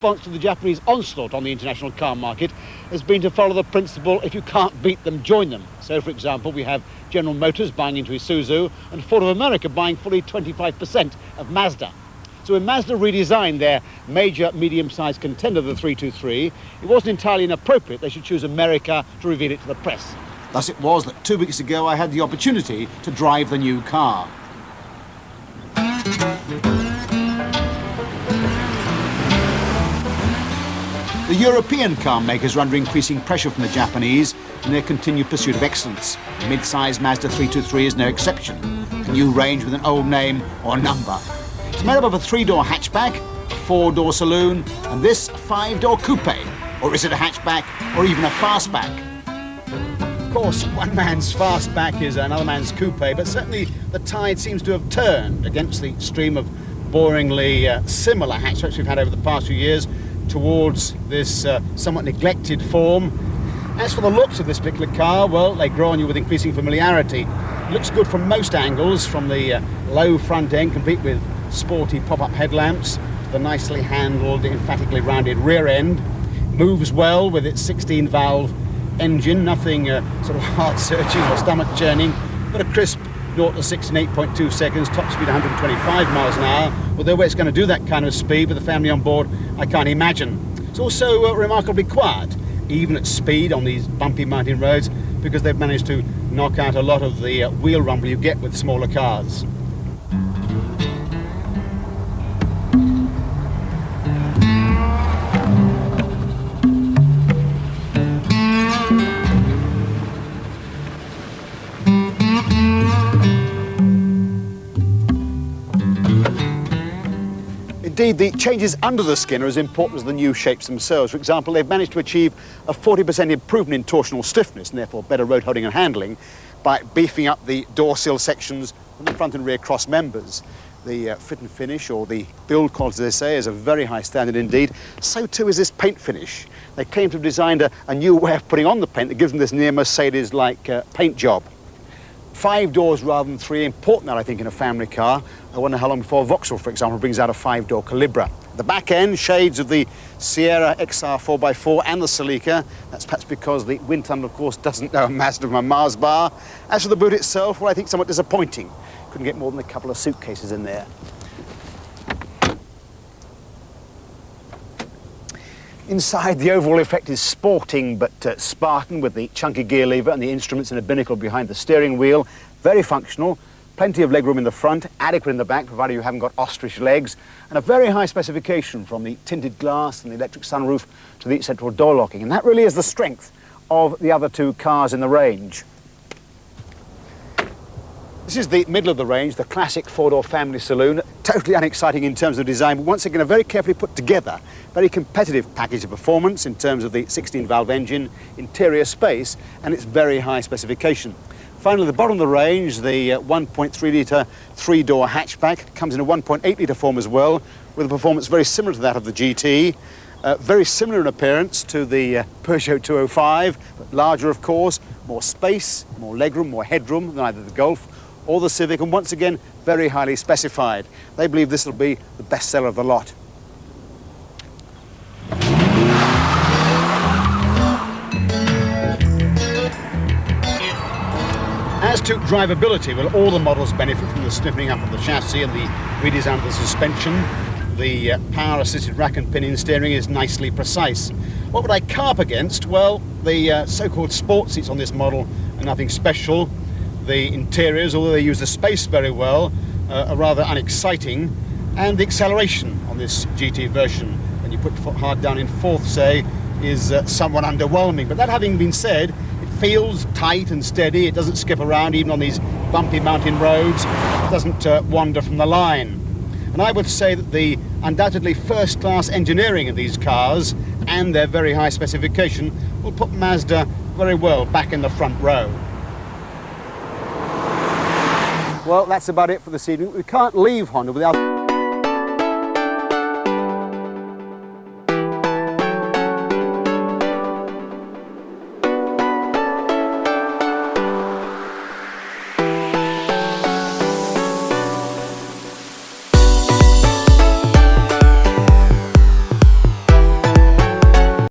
response to the Japanese onslaught on the international car market has been to follow the principle, if you can't beat them, join them. So, for example, we have General Motors buying into Isuzu and Ford of America buying fully 25% of Mazda. So when Mazda redesigned their major medium-sized contender, the 323, it wasn't entirely inappropriate they should choose America to reveal it to the press. Thus it was that 2 weeks ago I had the opportunity to drive the new car. The European car makers are under increasing pressure from the Japanese in their continued pursuit of excellence. The mid-size Mazda 323 is no exception. A new range with an old name or number. It's made up of a 3-door hatchback, a 4-door saloon, and this 5-door coupe. Or is it a hatchback or even a fastback? Of course, one man's fastback is another man's coupe, but certainly the tide seems to have turned against the stream of boringly similar hatchbacks we've had over the past few years towards this somewhat neglected form. As for the looks of this particular car, well, they grow on you with increasing familiarity. It looks good from most angles, from the low front end, complete with sporty pop-up headlamps, to the nicely handled, emphatically rounded rear end. Moves well with its 16-valve engine, nothing sort of heart-searching or stomach-churning, but a crisp 0 to 6 in 8.2 seconds, top speed 125 miles an hour. Although where it's going to do that kind of speed with the family on board, I can't imagine. It's also remarkably quiet, even at speed on these bumpy mountain roads, because they've managed to knock out a lot of the wheel rumble you get with smaller cars. Indeed, the changes under the skin are as important as the new shapes themselves. For example, they've managed to achieve a 40% improvement in torsional stiffness and therefore better road holding and handling by beefing up the door sill sections and the front and rear cross members. The fit and finish, or the build quality, as they say, is a very high standard indeed. So too is this paint finish. They claim to have designed a new way of putting on the paint that gives them this near Mercedes-like paint job. 5 doors rather than 3, important that I think in a family car. I wonder how long before Vauxhall, for example, brings out a 5-door Calibra. The back end, shades of the Sierra XR 4x4 and the Celica. That's perhaps because the wind tunnel, of course, doesn't know a Mazda from a Mars bar. As for the boot itself, well, I think somewhat disappointing. Couldn't get more than a couple of suitcases in there. Inside, the overall effect is sporting but Spartan, with the chunky gear lever and the instruments in a binnacle behind the steering wheel. Very functional, plenty of legroom in the front, adequate in the back, provided you haven't got ostrich legs, and a very high specification from the tinted glass and the electric sunroof to the central door locking. And that really is the strength of the other 2 cars in the range. This is the middle of the range, the classic 4-door family saloon. Totally unexciting in terms of design, but once again a very carefully put together, very competitive package of performance in terms of the 16-valve engine, interior space, and its very high specification. Finally, the bottom of the range, the 1.3-litre 3-door hatchback, comes in a 1.8-litre form as well, with a performance very similar to that of the GT. Very similar in appearance to the Peugeot 205, but larger, of course, more space, more legroom, more headroom than either the Golf or the Civic, and once again, very highly specified. They believe this will be the best seller of the lot. As to drivability, well, all the models benefit from the stiffening up of the chassis and the redesign of the suspension. The power-assisted rack and pinion steering is nicely precise. What would I carp against? Well, the so-called sport seats on this model are nothing special. The interiors, although they use the space very well, are rather unexciting. And the acceleration on this GT version, when you put your foot hard down in 4th, say, is somewhat underwhelming. But that having been said, it feels tight and steady. It doesn't skip around even on these bumpy mountain roads. It doesn't wander from the line. And I would say that the undoubtedly first-class engineering of these cars and their very high specification will put Mazda very well back in the front row. Well, that's about it for this evening. We can't leave Honda without